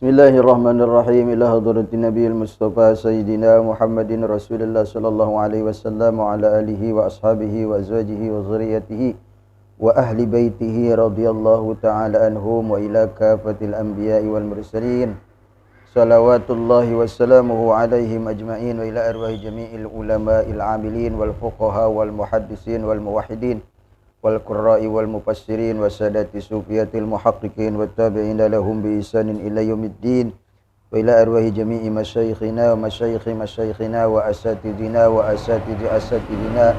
Bismillahirrahmanirrahim. Ila hadratin Nabiyil Mustafa Sayyidina Muhammadin Rasulullah sallallahu alaihi wasallam wa ala alihi wa ashabihi wa azwajihi wa zurriyyatihi wa ahli baitihi radhiyallahu ta'ala anhum wa ila kafatil anbiya'i wal mursalin. Salawatullahi wassalamuhu alaihim ajma'in wa ila arwahi jami'il ulama'il amilin wal fuqaha wal muhaddisin wal muwahhidin wal qurra'i wal mufassirin wa sadati sufiyatil muhaqqiqin wa tabi'ina lahum bi ihsanin ila yaumiddin wa ila arwahi jami'i masyayikhina wa masyayikhi masyayikhina wa asatidina wa asatidi asatidina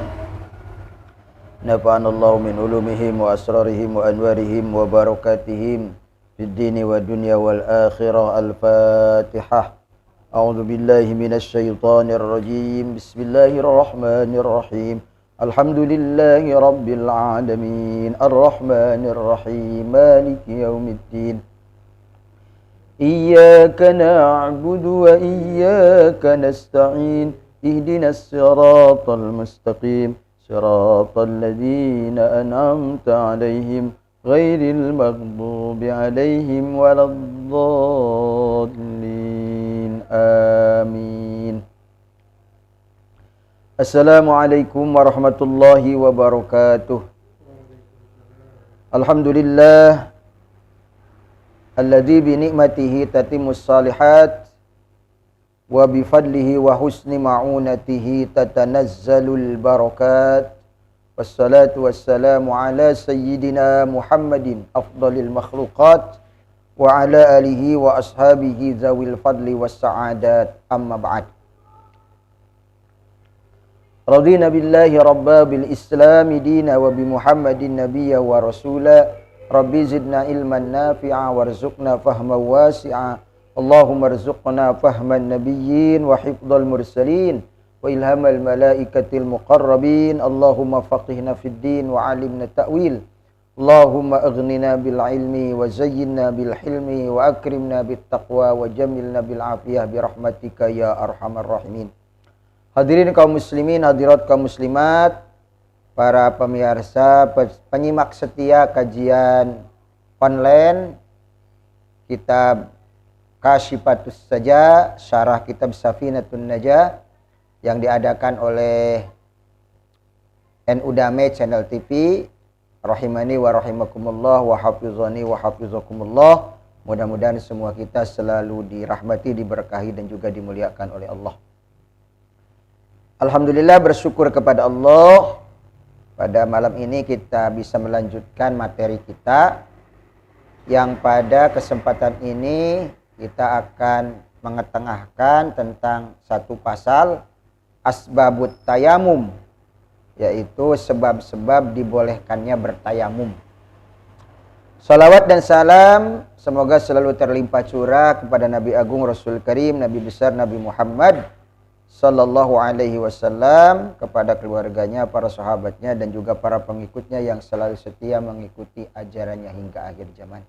nafa'anallahu min ulumihim wa asrarihim wa anwarihim wa barakatihim fid dini wa dunya wal akhirah. Al-Fatihah. A'udzu billahi minasy syaithanir rajim. Bismillahirrahmanirrahim. Alhamdulillahi rabbil alamin, arrahmanir rahim, maliki yaumiddin. Iyyaka na'budu wa iyyaka nasta'in. Ihdinas siratal mustaqim, siratal ladzina an'amta 'alaihim ghairil maghdubi 'alaihim waladdallin. Amin. Assalamualaikum warahmatullahi wabarakatuh. Alhamdulillah alladzi bi ni'matihi tatimmus shalihat wa bi fadlihi wa husni ma'unatihi tatanazzalul barakat. Wassalatu wassalamu ala sayyidina Muhammadin afdalil makhluqat wa ala alihi wa ashabihi zawil fadli was sa'adat. Amma ba'd. Radina billahi rabba bil islami dina wa bi muhammadin nabiyya wa rasula. Rabbi zidna ilman nafi'a warzuqna fahman wasi'a. Allahumma rzuqna fahman nabiyyin wa hifdhal mursalin wa ilhamal malaikatil muqarrabin. Allahumma faqihna fid din wa alimna ta'wil. Allahumma aghnina bil ilmi wa zayyinna bil hilmi wa akrimna bit taqwa wa jamilna bil afiyah bi rahmatika ya arhamar rahimin. Hadirin kaum muslimin, hadirat kaum muslimat, para pemirsa, penyimak setia kajian online kitab Kasyifatus Saja, syarah kitab Safinatun Najah yang diadakan oleh NU Damai Channel TV. Rahimani wa rahimakumullah wa hafizani wa hafizakumullah. Mudah-mudahan semua kita selalu dirahmati, diberkahi dan juga dimuliakan oleh Allah. Alhamdulillah, bersyukur kepada Allah, pada malam ini kita bisa melanjutkan materi kita yang pada kesempatan ini kita akan mengetengahkan tentang satu pasal asbabut tayamum, yaitu sebab-sebab dibolehkannya bertayamum. Salawat dan salam semoga selalu terlimpah curah kepada Nabi Agung Rasul Karim, Nabi besar Nabi Muhammad sallallahu alaihi wasallam, kepada keluarganya, para sahabatnya dan juga para pengikutnya yang selalu setia mengikuti ajarannya hingga akhir zaman.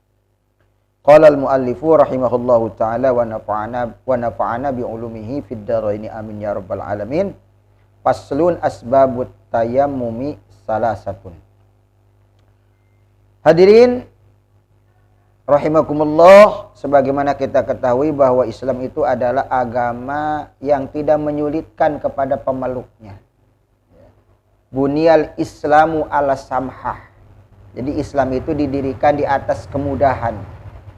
Qala al-muallifu rahimahullahu taala wa nafa'ana bi ulumihi fid dharain amin ya rabbal alamin. Faslun asbabut tayammumi salasatun. Hadirin rahimakumullah, sebagaimana kita ketahui bahwa Islam itu adalah agama yang tidak menyulitkan kepada pemeluknya. Bunyal Islamu ala samhah. Jadi Islam itu didirikan di atas kemudahan.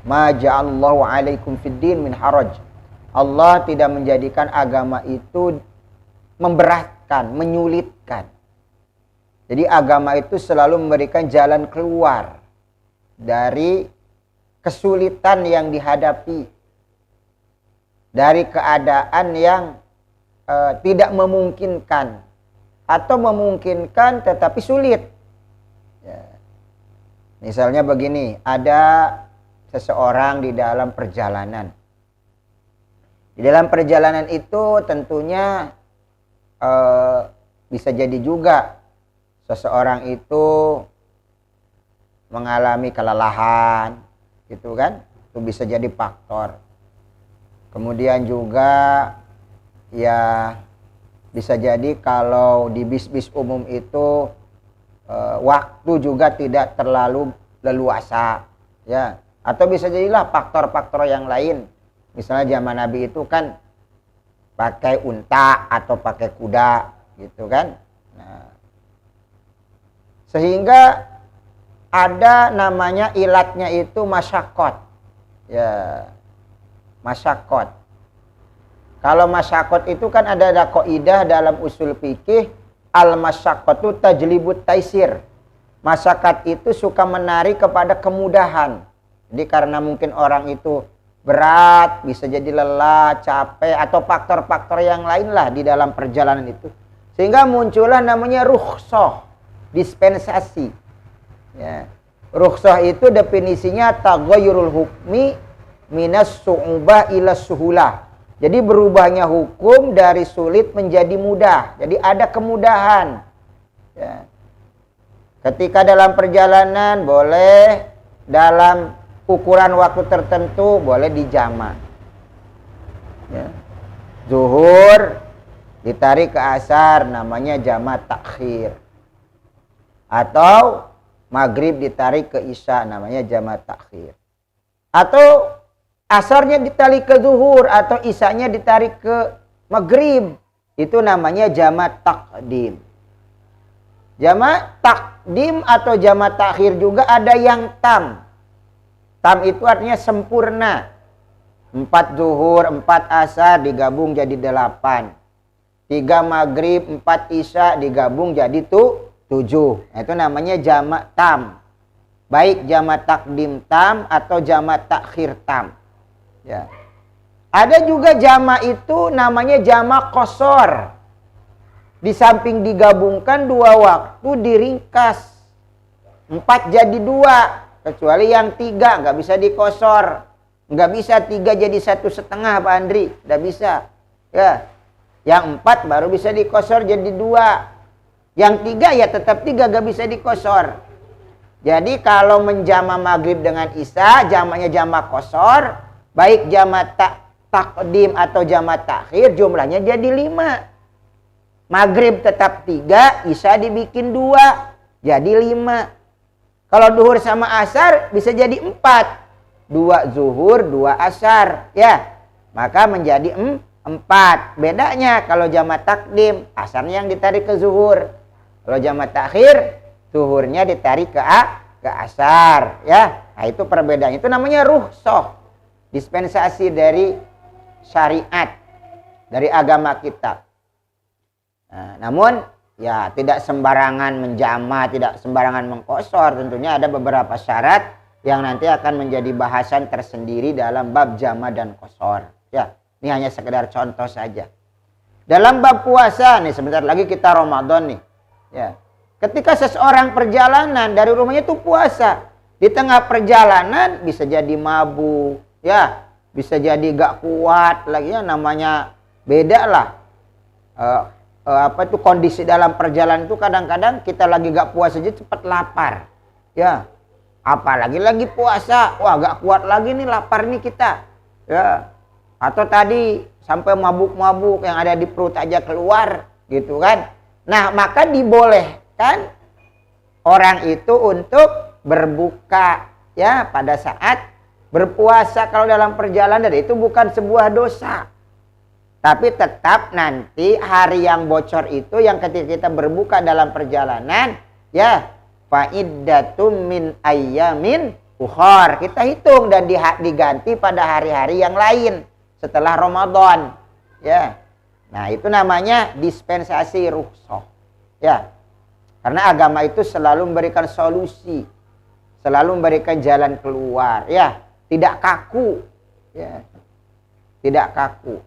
Ma ja'allahu alaikum fid din min haraj. Allah tidak menjadikan agama itu memberatkan, menyulitkan. Jadi agama itu selalu memberikan jalan keluar dari kesulitan yang dihadapi, dari keadaan yang tidak memungkinkan atau memungkinkan tetapi sulit. Ya. Misalnya begini, ada seseorang di dalam perjalanan. Di dalam perjalanan itu tentunya bisa jadi juga seseorang itu mengalami kelelahan, gitu kan? Itu bisa jadi faktor. Kemudian juga ya bisa jadi kalau di bis-bis umum itu waktu juga tidak terlalu leluasa, ya. Atau bisa jadilah faktor-faktor yang lain. Misalnya zaman Nabi itu kan pakai unta atau pakai kuda gitu kan. Nah, sehingga ada namanya ilatnya itu masyakot. Ya, masyakot. Kalau masyakot itu kan ada kaidah dalam usul fikih, al-masyakotu tajlibut taisir. Masyakat itu suka menarik kepada kemudahan. Jadi karena mungkin orang itu berat, bisa jadi lelah, capek, atau faktor-faktor yang lain lah di dalam perjalanan itu. Sehingga muncullah namanya rukhsah, dispensasi. Ya. Rukhsah itu definisinya taghayyurul hukmi minas su'ubah ila suhulah. Jadi berubahnya hukum dari sulit menjadi mudah. Jadi ada kemudahan. Ya. Ketika dalam perjalanan boleh dalam ukuran waktu tertentu boleh dijamak. Ya. Zuhur ditarik ke asar namanya jamak takhir. Atau maghrib ditarik ke isya namanya jamak takhir. Atau asarnya ditarik ke zuhur atau isyanya ditarik ke maghrib. Itu namanya jamak takdim. Jamak takdim atau jamak takhir juga ada yang tam. Tam itu artinya sempurna. 4 zuhur, 4 asar digabung jadi 8. 3 maghrib, 4 isya digabung jadi 7. Nah, itu namanya jamak tam. Baik jamak takdim tam atau jamak takhir tam. Ya. Ada juga jamak itu namanya jamak qasar. Di samping digabungkan 2 waktu diringkas. 4 jadi 2. Kecuali yang 3 nggak bisa dikosor. Nggak bisa 3 jadi 1,5 Pak Andri. Nggak bisa. Ya. Yang 4 baru bisa dikosor jadi 2. Yang 3 ya tetap 3 gak bisa dikosor. Jadi kalau menjama maghrib dengan isya, jamaknya jamak qasar, baik jamak takdim atau jamak takhir, jumlahnya jadi 5. Maghrib tetap 3, isya dibikin 2, jadi 5. Kalau duhur sama asar bisa jadi 4. 2 zuhur, 2 asar, ya. Maka menjadi 4. Bedanya kalau jamak takdim, asarnya yang ditarik ke zuhur. Kalau jamak takhir, zuhurnya ditarik ke asar, ya. Nah, itu perbedaannya. Itu namanya rukhsah. Dispensasi dari syariat, dari agama kita. Nah, namun ya tidak sembarangan menjama, tidak sembarangan mengqasar. Tentunya ada beberapa syarat yang nanti akan menjadi bahasan tersendiri dalam bab jama dan qasar. Ya, ini hanya sekedar contoh saja. Dalam bab puasa nih, sebentar lagi kita Ramadan nih. Ya. Ketika seseorang perjalanan dari rumahnya itu puasa, di tengah perjalanan bisa jadi mabuk, ya, bisa jadi gak kuat lagi, ya, namanya beda lah. Kondisi dalam perjalanan itu kadang-kadang kita lagi gak puasa aja cepat lapar, ya. Apalagi lagi puasa, wah gak kuat lagi nih, lapar nih kita, ya. Atau tadi sampai mabuk-mabuk yang ada di perut aja keluar, gitu kan. Nah, maka dibolehkan orang itu untuk berbuka, ya, pada saat berpuasa kalau dalam perjalanan. Itu bukan sebuah dosa. Tapi tetap nanti hari yang bocor itu yang ketika kita berbuka dalam perjalanan, ya, fa'iddatum min ayyamin ukhar. Kita hitung dan diganti pada hari-hari yang lain setelah Ramadan, ya. Nah, itu namanya dispensasi rukhsah. Ya. Karena agama itu selalu memberikan solusi, selalu memberikan jalan keluar, ya. Tidak kaku, ya. Tidak kaku.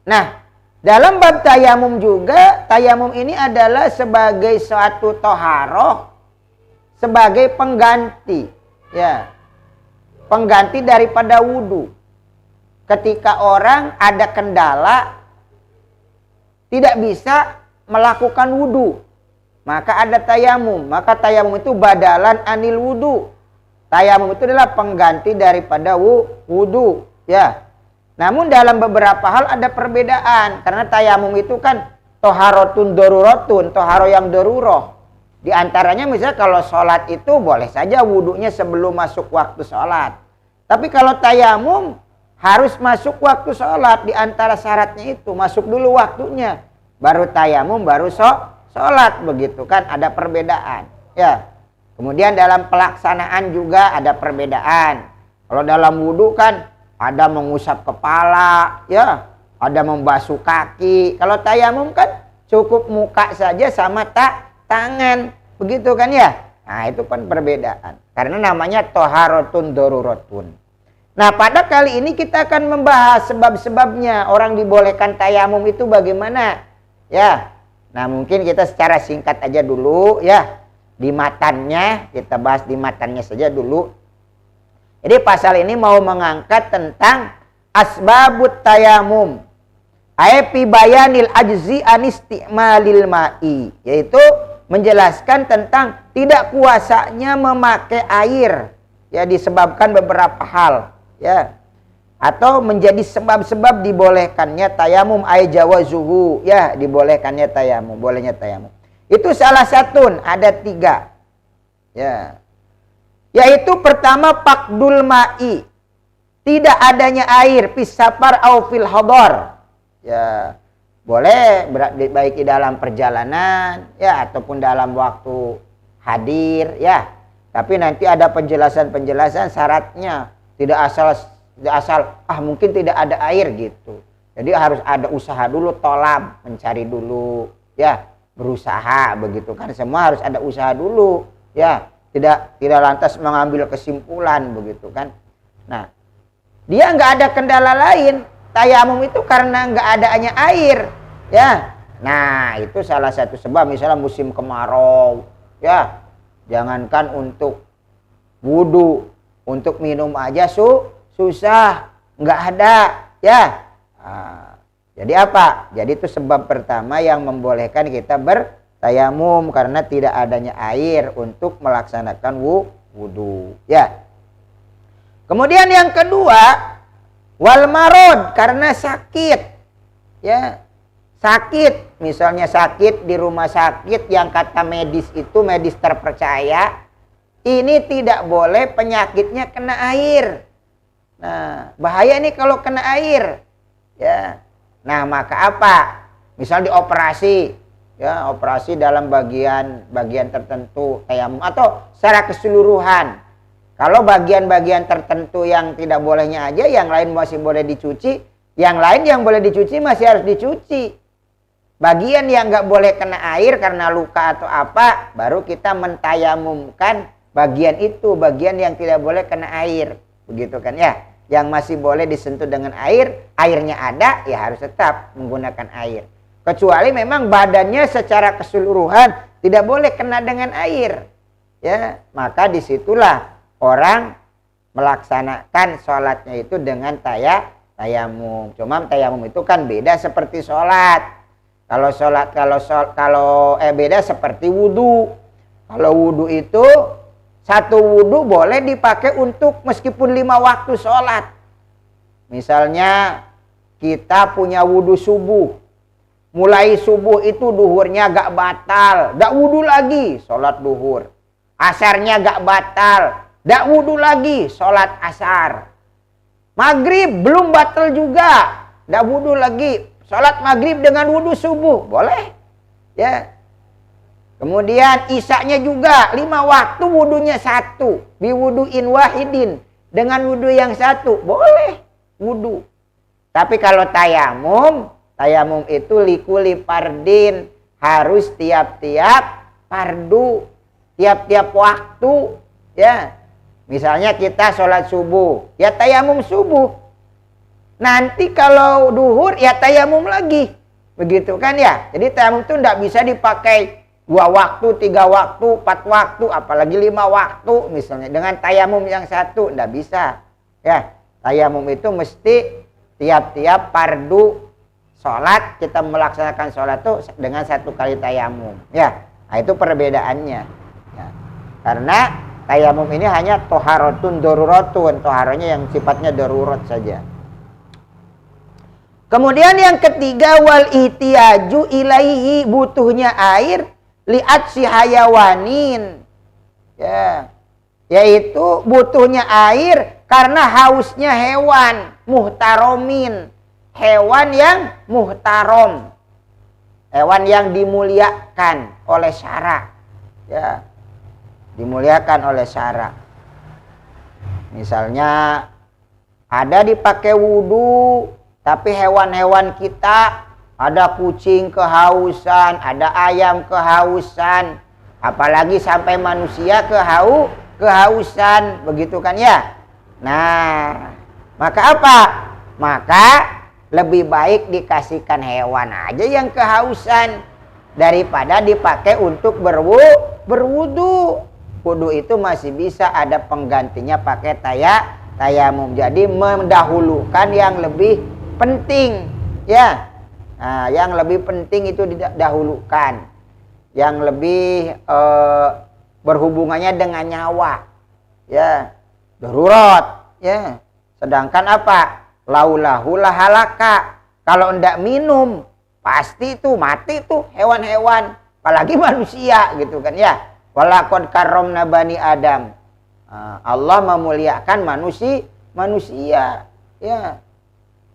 Nah, dalam bab tayamum juga, tayamum ini adalah sebagai suatu toharoh, sebagai pengganti, ya. Pengganti daripada wudu. Ketika orang ada kendala, tidak bisa melakukan wudu, maka ada tayamum. Maka tayamum itu badalan anil wudu. Tayamum itu adalah pengganti daripada wudu, ya. Namun dalam beberapa hal ada perbedaan. Karena tayamum itu kan toharotun dorurotun, toharo yang daruroh. Di antaranya misalnya kalau sholat itu boleh saja wudunya sebelum masuk waktu sholat. Tapi kalau tayamum harus masuk waktu sholat. Di antara syaratnya itu masuk dulu waktunya. Baru tayamum, baru sholat. Begitu kan, ada perbedaan. Ya. Kemudian dalam pelaksanaan juga ada perbedaan. Kalau dalam wudu kan ada mengusap kepala, ya, ada membasuh kaki. Kalau tayamum kan cukup muka saja sama tangan, begitu kan ya? Nah, itu kan perbedaan. Karena namanya toharotun dorurotun. Nah, pada kali ini kita akan membahas sebab-sebabnya orang dibolehkan tayamum itu bagaimana, ya. Nah, mungkin kita secara singkat aja dulu, ya. Di matannya, kita bahas di matannya saja dulu. Jadi pasal ini mau mengangkat tentang asbabut tayamum. Aipi bayanil ajzi anisti'malil ma'i, yaitu menjelaskan tentang tidak kuasanya memakai air, ya, disebabkan beberapa hal, ya, atau menjadi sebab-sebab dibolehkannya tayamum ay jawazuhu, ya, dibolehkannya tayamum, bolehnya tayamum. Itu salah satu, ada 3, ya, yaitu pertama pakdul ma'i, tidak adanya air pisapar au fil hadar. Ya, boleh baik di dalam perjalanan, ya, ataupun dalam waktu hadir, ya. Tapi nanti ada penjelasan-penjelasan syaratnya. Tidak asal mungkin tidak ada air gitu. Jadi harus ada usaha dulu, tolab, mencari dulu, ya, berusaha begitu kan. Semua harus ada usaha dulu, ya. Tidak lantas mengambil kesimpulan begitu kan. Nah, dia nggak ada kendala lain. Tayamum itu karena nggak adanya air, ya. Nah, itu salah satu sebab. Misalnya musim kemarau, ya, jangankan untuk wudu, untuk minum aja susah, nggak ada, ya. Nah, jadi apa? Jadi itu sebab pertama yang membolehkan kita bertayamum karena tidak adanya air untuk melaksanakan wudu, ya. Kemudian yang kedua, wal marod, karena sakit, ya, sakit, misalnya sakit di rumah sakit yang kata medis itu medis terpercaya, ini tidak boleh penyakitnya kena air. Nah, bahaya nih kalau kena air, ya. Nah, maka apa? Misal dioperasi, ya, operasi dalam bagian tertentu tayamum atau secara keseluruhan. Kalau bagian-bagian tertentu yang tidak bolehnya aja, yang lain masih boleh dicuci, yang lain yang boleh dicuci masih harus dicuci. Bagian yang nggak boleh kena air karena luka atau apa, baru kita mentayamumkan bagian itu, bagian yang tidak boleh kena air, begitu kan ya? Yang masih boleh disentuh dengan air, airnya ada, ya harus tetap menggunakan air. Kecuali memang badannya secara keseluruhan tidak boleh kena dengan air, ya, maka disitulah orang melaksanakan sholatnya itu dengan tayamum. Cuma tayamum itu kan beda seperti sholat. Beda seperti wudu. Kalau wudu itu satu wudu boleh dipakai untuk meskipun 5 waktu sholat. Misalnya kita punya wudu subuh. Mulai subuh itu duhurnya gak batal, gak wudu lagi, sholat duhur. Asarnya gak batal, dak wudu lagi, sholat asar. Maghrib belum batal juga, dak wudu lagi, sholat maghrib dengan wudu subuh, boleh, ya. Kemudian isaknya juga 5 waktu wudunya 1, biwuduin wahidin, dengan wudu yang 1, boleh wudu. Tapi kalau tayamum itu likuli fardin, harus tiap-tiap fardu, tiap-tiap waktu, ya. Misalnya kita sholat subuh, ya tayamum subuh. Nanti kalau duhur, ya tayamum lagi. Begitu kan ya. Jadi tayamum itu tidak bisa dipakai 2 waktu, 3 waktu, 4 waktu, apalagi 5 waktu misalnya. Dengan tayamum yang 1, tidak bisa. Ya, tayamum itu mesti tiap-tiap fardu sholat, kita melaksanakan sholat itu dengan 1 kali tayamum. Ya, nah itu perbedaannya. Ya. Karena tayamum ini hanya toharotun dorurotun, toharonya yang sifatnya darurat saja. Kemudian yang ketiga, wal ihtiyaju ilaihi, butuhnya air liat si hayawanin. Ya. Yaitu butuhnya air karena hausnya hewan muhtaromin. Hewan yang muhtarom. Hewan yang dimuliakan oleh syara. Ya. Dimuliakan oleh syara. Misalnya ada dipakai wudu, tapi hewan-hewan kita, ada kucing kehausan, ada ayam kehausan, apalagi sampai manusia kehausan, begitu kan ya? Nah, maka apa? Maka lebih baik dikasihkan hewan aja yang kehausan daripada dipakai untuk berwudu. Wudu itu masih bisa ada penggantinya pakai tayamum. Jadi mendahulukan yang lebih penting, ya. Nah, yang lebih penting itu didahulukan. Yang lebih berhubungannya dengan nyawa, ya, darurat, ya. Sedangkan apa? Laulahu lahalaka. Kalau ndak minum, pasti itu mati tuh hewan-hewan, apalagi manusia, gitu kan ya. Walaqad karramna bani Adam. Allah memuliakan manusia, ya.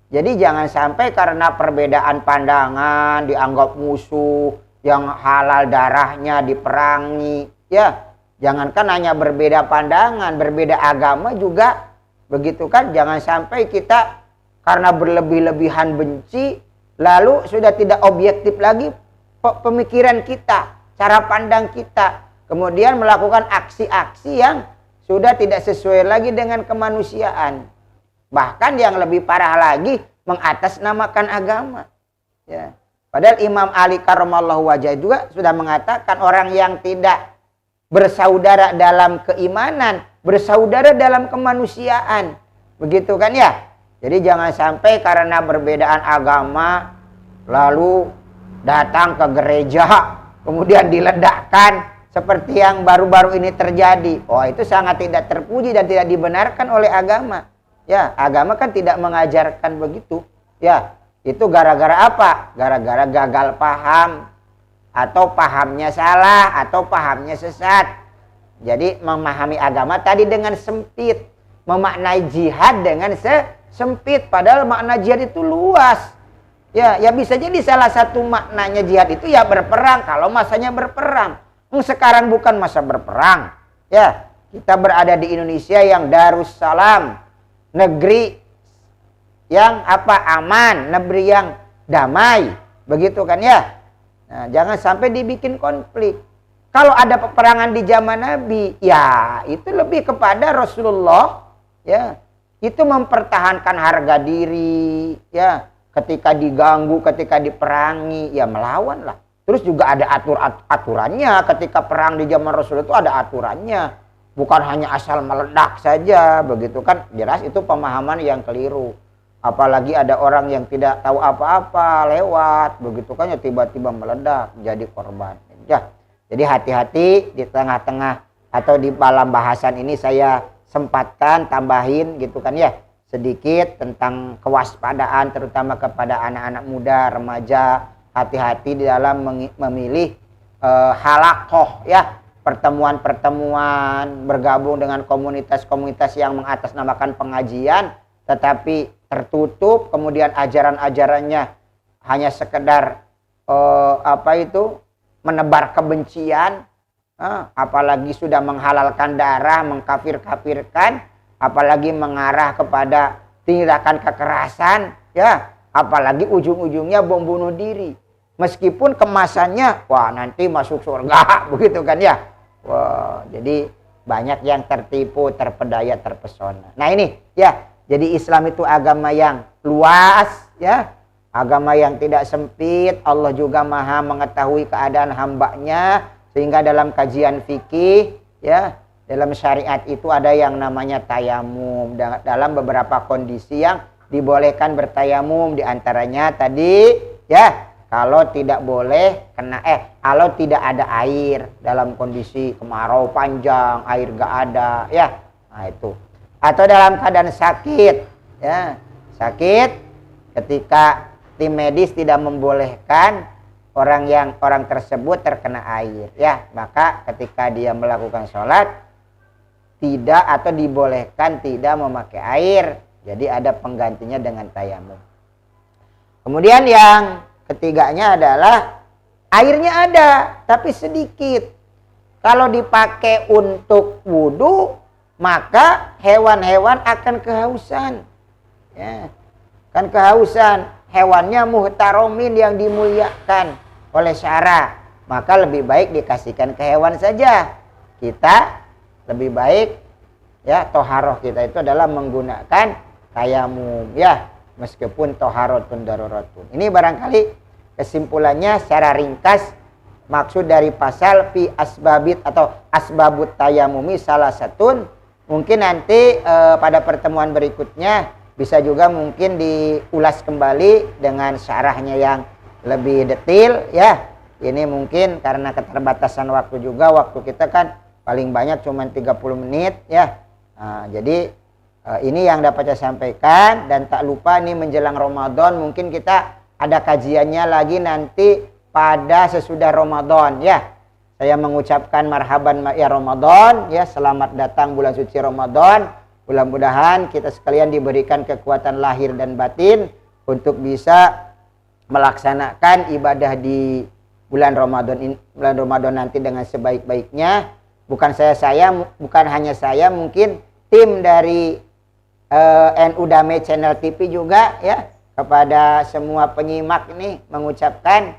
Jadi jangan sampai karena perbedaan pandangan dianggap musuh, yang halal darahnya diperangi, ya. Jangankan hanya berbeda pandangan, berbeda agama juga begitu kan. Jangan sampai kita karena berlebih-lebihan benci lalu sudah tidak objektif lagi pemikiran kita, cara pandang kita. Kemudian melakukan aksi-aksi yang sudah tidak sesuai lagi dengan kemanusiaan. Bahkan yang lebih parah lagi, mengatasnamakan agama. Ya. Padahal Imam Ali karramallahu wajhah juga sudah mengatakan orang yang tidak bersaudara dalam keimanan, bersaudara dalam kemanusiaan. Begitu kan ya? Jadi jangan sampai karena perbedaan agama, lalu datang ke gereja, kemudian diledakkan, seperti yang baru-baru ini terjadi. Oh, itu sangat tidak terpuji dan tidak dibenarkan oleh agama. Ya, agama kan tidak mengajarkan begitu. Ya, itu gara-gara apa? Gara-gara gagal paham, atau pahamnya salah, atau pahamnya sesat. Jadi memahami agama tadi dengan sempit, memaknai jihad dengan sempit, padahal makna jihad itu luas. Ya bisa jadi salah satu maknanya jihad itu ya berperang, kalau masanya berperang. Sekarang bukan masa berperang. Ya, kita berada di Indonesia yang Darussalam, negeri yang aman, negeri yang damai, begitu kan ya. Nah, jangan sampai dibikin konflik. Kalau ada peperangan di zaman Nabi, ya itu lebih kepada Rasulullah, ya. Itu mempertahankan harga diri, ya. Ketika diganggu, ketika diperangi, ya melawan lah. Terus juga ada aturannya. Ketika perang di zaman Rasul itu ada aturannya. Bukan hanya asal meledak saja, begitu kan. Jelas itu pemahaman yang keliru. Apalagi ada orang yang tidak tahu apa-apa lewat, begitu kan ya tiba-tiba meledak jadi korban. Ya. Jadi hati-hati di tengah-tengah atau di dalam bahasan ini saya sempatkan tambahin gitu kan ya. Sedikit tentang kewaspadaan terutama kepada anak-anak muda, remaja. Hati-hati di dalam memilih halakoh ya, pertemuan-pertemuan, bergabung dengan komunitas-komunitas yang mengatasnamakan pengajian tetapi tertutup, kemudian ajaran-ajarannya hanya sekedar menebar kebencian, apalagi sudah menghalalkan darah, mengkafir-kafirkan, apalagi mengarah kepada tindakan kekerasan, ya, apalagi ujung-ujungnya bom bunuh diri. Meskipun kemasannya, wah nanti masuk surga, begitu kan ya. Wah, jadi banyak yang tertipu, terpedaya, terpesona. Nah ini ya, jadi Islam itu agama yang luas ya, agama yang tidak sempit. Allah juga maha mengetahui keadaan hambanya, sehingga dalam kajian fikih ya, dalam syariat itu ada yang namanya tayamum. Dalam beberapa kondisi yang dibolehkan bertayamum, diantaranya tadi ya, kalau tidak boleh kalau tidak ada air dalam kondisi kemarau panjang, air gak ada ya, nah itu. Atau dalam keadaan sakit ya, sakit ketika tim medis tidak membolehkan orang tersebut terkena air, ya, maka ketika dia melakukan sholat tidak atau dibolehkan tidak memakai air, jadi ada penggantinya dengan tayamum. Kemudian yang ketiganya adalah airnya ada tapi sedikit. Kalau dipakai untuk wudhu, maka hewan-hewan akan kehausan, ya, kan kehausan. Hewannya muhtaromin yang dimuliakan oleh syara, maka lebih baik dikasihkan ke hewan saja. Kita lebih baik, ya, toharoh kita itu adalah menggunakan tayamum, ya, meskipun toharotun daruratun. Ini barangkali kesimpulannya secara ringkas maksud dari pasal fi asbabit atau asbabut tayamumi salah satun. Mungkin nanti pada pertemuan berikutnya bisa juga mungkin diulas kembali dengan syarahnya yang lebih detail, ya. Ini mungkin karena keterbatasan waktu juga, waktu kita kan paling banyak cuma 30 menit, ya. Nah, jadi ini yang dapat saya sampaikan, dan tak lupa nih menjelang Ramadan mungkin kita ada kajiannya lagi nanti pada sesudah Ramadan, ya. Saya mengucapkan marhaban ya Ramadan, ya, selamat datang bulan suci Ramadan. Mudah-mudahan kita sekalian diberikan kekuatan lahir dan batin untuk bisa melaksanakan ibadah di bulan Ramadan nanti dengan sebaik-baiknya. Bukan hanya saya, mungkin tim dari NU Damai Channel TV juga, ya, kepada semua penyimak ini mengucapkan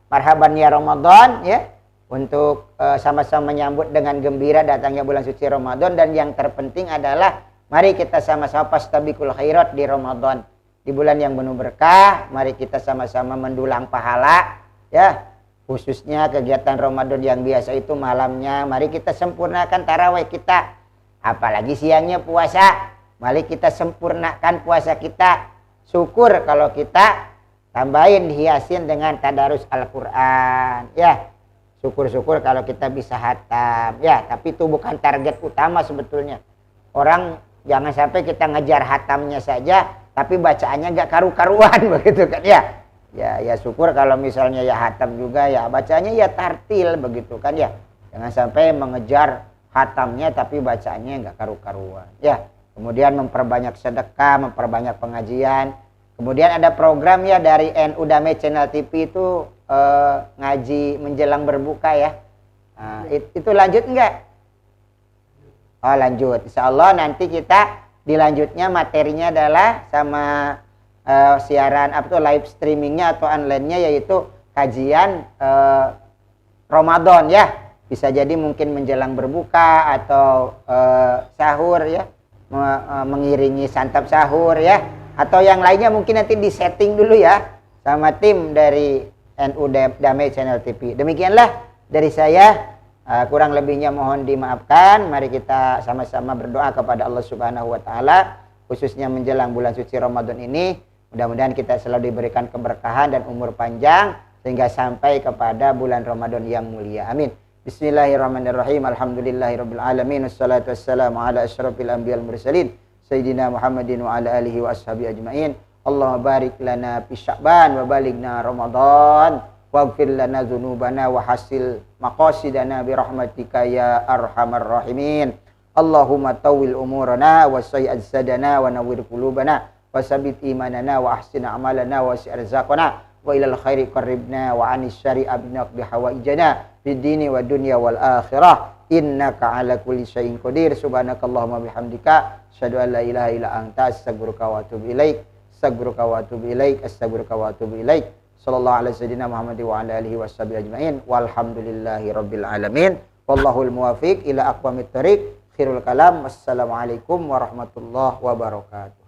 marhaban ya Ramadan, ya, untuk sama-sama menyambut dengan gembira datangnya bulan suci Ramadan. Dan yang terpenting adalah mari kita sama-sama fastabiqul khairat di Ramadan, di bulan yang penuh berkah. Mari kita sama-sama mendulang pahala, ya, khususnya kegiatan Ramadan yang biasa itu malamnya. Mari kita sempurnakan tarawih kita, apalagi siangnya puasa. Mari kita sempurnakan puasa kita. Syukur kalau kita tambahin, hiasin dengan tadarus Al-Quran, ya. Syukur-syukur kalau kita bisa hatam, ya. Tapi itu bukan target utama sebetulnya. Orang jangan sampai kita ngejar hatamnya saja, tapi bacaannya nggak karu-karuan, begitu kan, ya. Ya syukur kalau misalnya ya hatam juga, ya bacanya ya tartil, begitu kan, ya. Jangan sampai mengejar hatamnya tapi bacaannya nggak karu-karuan, ya. Kemudian memperbanyak sedekah, memperbanyak pengajian. Kemudian ada program, ya, dari NU Damai Channel TV itu ngaji menjelang berbuka, ya. Nah, itu lanjut enggak? Oh, lanjut. Insya Allah nanti kita dilanjutnya materinya adalah sama siaran live streamingnya atau online-nya, yaitu kajian Ramadan, ya. Bisa jadi mungkin menjelang berbuka atau sahur, ya, mengiringi santap sahur, ya, atau yang lainnya mungkin nanti disetting dulu, ya, sama tim dari NU Damai Channel TV. Demikianlah dari saya. Kurang lebihnya mohon dimaafkan. Mari kita sama-sama berdoa kepada Allah Subhanahu wa taala, khususnya menjelang bulan suci Ramadan ini. Mudah-mudahan kita selalu diberikan keberkahan dan umur panjang sehingga sampai kepada bulan Ramadan yang mulia. Amin. Bismillahirrahmanirrahim. Alhamdulillahirabbil alamin. Wassalatu wassalamu ala asyrafil anbiya'il mursalin sayyidina Muhammadin wa ala alihi wa ashabihi ajmain. Allahumma barik lana fi Sya'ban wa balighna Ramadan. Waghfir lana dzunubana wa hasil maqasidana bi rahmatika ya arhamar rahimin. Allahumma tawil umurana wa sayyi'ad sadana wa nawwir qulubana wa sabit imanana wa ahsin a'malana wa si arzaqana wa ilal khairi qarribna wa anis syari abnak bi hawaijana fid dini wa dunya wal akhirah innaka ala kulli syai'in qadir. Subhanakallahumma bihamdika asyhadu an la ilaha illa anta astaghfiruka wa atubu ilaik. Astaghfiruka wa atubu ilaik. Astaghfiruka wa atubu ilaik. Sallallahu alaihi sayyidina Muhammad wa ala alihi washabihi ajmain. Walhamdulillahi rabbil alamin. Wallahul muwafiq ila aqwamit thariq. Khirul kalam. Wassalamualaikum warahmatullahi wabarakatuh.